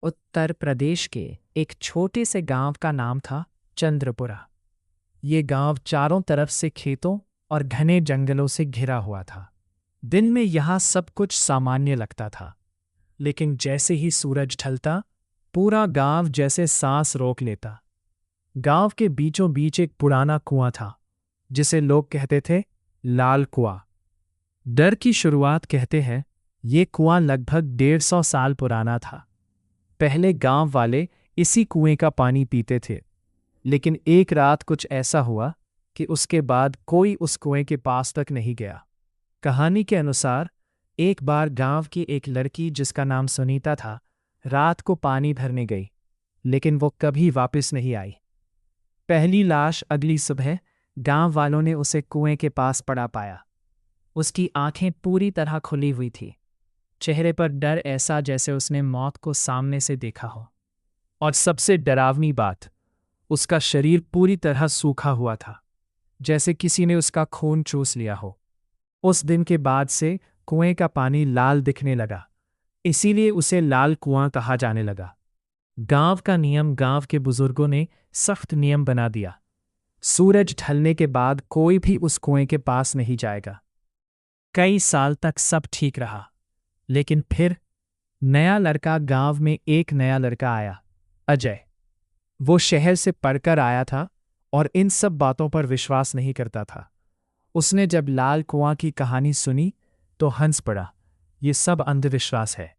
उत्तर प्रदेश के एक छोटे से गांव का नाम था चंद्रपुरा। ये गांव चारों तरफ से खेतों और घने जंगलों से घिरा हुआ था। दिन में यहाँ सब कुछ सामान्य लगता था, लेकिन जैसे ही सूरज ढलता, पूरा गांव जैसे सांस रोक लेता। गांव के बीचों बीच एक पुराना कुआं था, जिसे लोग कहते थे लाल कुआं। डर की शुरुआत कहते हैं, ये कुआं लगभग 150 साल पुराना था। पहले गांव वाले इसी कुएं का पानी पीते थे, लेकिन एक रात कुछ ऐसा हुआ कि उसके बाद कोई उस कुएं के पास तक नहीं गया। कहानी के अनुसार एक बार गांव की एक लड़की, जिसका नाम सुनीता था, रात को पानी भरने गई, लेकिन वो कभी वापस नहीं आई। पहली लाश अगली सुबह गांव वालों ने उसे कुएं के पास पड़ा पाया। उसकी आंखें पूरी तरह खुली हुई थी, चेहरे पर डर ऐसा जैसे उसने मौत को सामने से देखा हो। और सबसे डरावनी बात, उसका शरीर पूरी तरह सूखा हुआ था, जैसे किसी ने उसका खून चूस लिया हो। उस दिन के बाद से कुएं का पानी लाल दिखने लगा, इसीलिए उसे लाल कुआं कहा जाने लगा। गांव का नियम, गांव के बुजुर्गों ने सख्त नियम बना दिया, सूरज ढलने के बाद कोई भी उस कुएं के पास नहीं जाएगा। कई साल तक सब ठीक रहा, लेकिन फिर गांव में एक नया लड़का आया, अजय। वो शहर से पढ़कर आया था और इन सब बातों पर विश्वास नहीं करता था। उसने जब लाल कुआं की कहानी सुनी तो हंस पड़ा, ये सब अंधविश्वास है।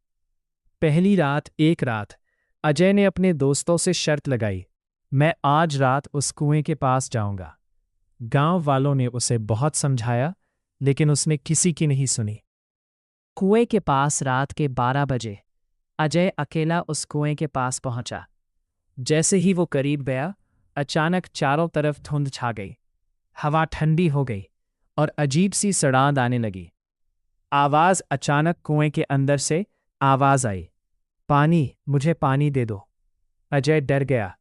पहली रात एक रात अजय ने अपने दोस्तों से शर्त लगाई, मैं आज रात उस कुएं के पास जाऊंगा। गांव वालों ने उसे बहुत समझाया, लेकिन उसने किसी की नहीं सुनी। कुएं के पास रात के 12 बजे अजय अकेला उस कुएं के पास पहुंचा। जैसे ही वो करीब गया, अचानक चारों तरफ धुंध छा गई, हवा ठंडी हो गई और अजीब सी सड़ांध आने लगी। आवाज अचानक कुएं के अंदर से आवाज आई, पानी, मुझे पानी दे दो। अजय डर गया,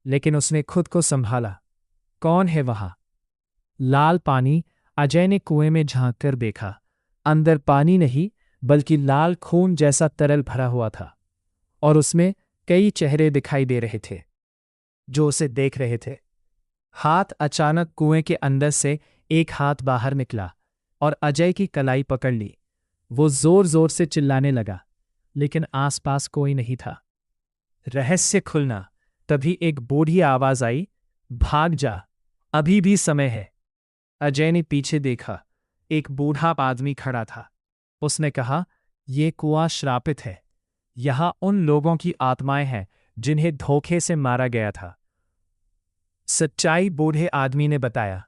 लेकिन उसने खुद को संभाला। कौन है वहां? लाल पानी। अजय ने कुएं में झांक कर देखा, अंदर पानी नहीं बल्कि लाल खून जैसा तरल भरा हुआ था, और उसमें कई चेहरे दिखाई दे रहे थे जो उसे देख रहे थे। हाथ अचानक कुएं के अंदर से एक हाथ बाहर निकला और अजय की कलाई पकड़ ली। वो जोर जोर से चिल्लाने लगा, लेकिन आसपास कोई नहीं था। रहस्य खुलना, तभी एक बूढ़ी आवाज आई, भाग जा, अभी भी समय है। अजय ने पीछे देखा, एक बूढ़ा आदमी खड़ा था। उसने कहा, ये कुआं श्रापित है, यहां उन लोगों की आत्माएं हैं जिन्हें धोखे से मारा गया था। सच्चाई, बूढ़े आदमी ने बताया,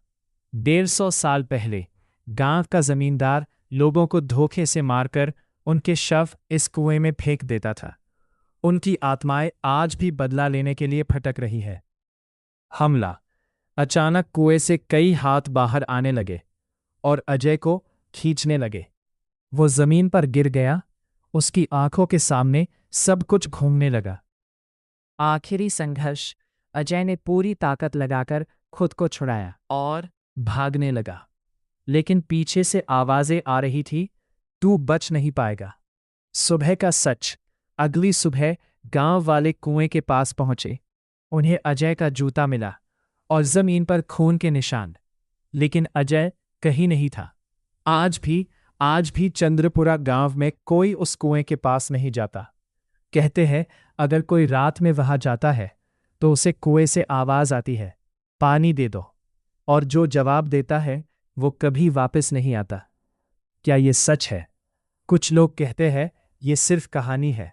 150 साल पहले गांव का जमींदार लोगों को धोखे से मारकर उनके शव इस कुएं में फेंक देता था। उनकी आत्माएं आज भी बदला लेने के लिए भटक रही है। हमला। अचानक कुएं से कई हाथ बाहर आने लगे और अजय को खींचने लगे। वो जमीन पर गिर गया, उसकी आंखों के सामने सब कुछ घूमने लगा। आखिरी संघर्ष, अजय ने पूरी ताकत लगाकर खुद को छुड़ाया और भागने लगा, लेकिन पीछे से आवाजें आ रही थी, तू बच नहीं पाएगा। सुबह का सच। अगली सुबह गांव वाले कुएं के पास पहुंचे। उन्हें अजय का जूता मिला और जमीन पर खून के निशान, लेकिन अजय कहीं नहीं था। आज भी चंद्रपुरा गांव में कोई उस कुएं के पास नहीं जाता। कहते हैं, अगर कोई रात में वहां जाता है तो उसे कुएं से आवाज आती है, पानी दे दो, और जो जवाब देता है वो कभी वापस नहीं आता। क्या ये सच है? कुछ लोग कहते हैं ये सिर्फ कहानी है,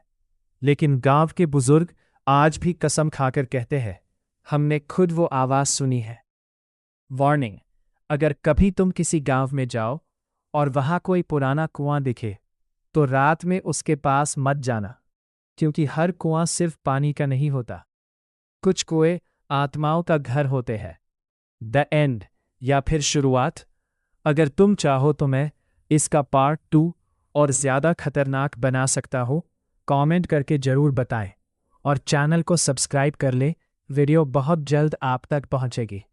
लेकिन गांव के बुजुर्ग आज भी कसम खाकर कहते हैं, हमने खुद वो आवाज सुनी है। वार्निंग, अगर कभी तुम किसी गांव में जाओ और वहां कोई पुराना कुआं दिखे तो रात में उसके पास मत जाना, क्योंकि हर कुआं सिर्फ पानी का नहीं होता। कुछ कुएं आत्माओं का घर होते हैं। द एंड, या फिर शुरुआत। अगर तुम चाहो तो मैं इसका पार्ट 2 और ज्यादा खतरनाक बना सकता हूं। कमेंट करके जरूर बताएं और चैनल को सब्सक्राइब कर ले। वीडियो बहुत जल्द आप तक पहुंचेगी।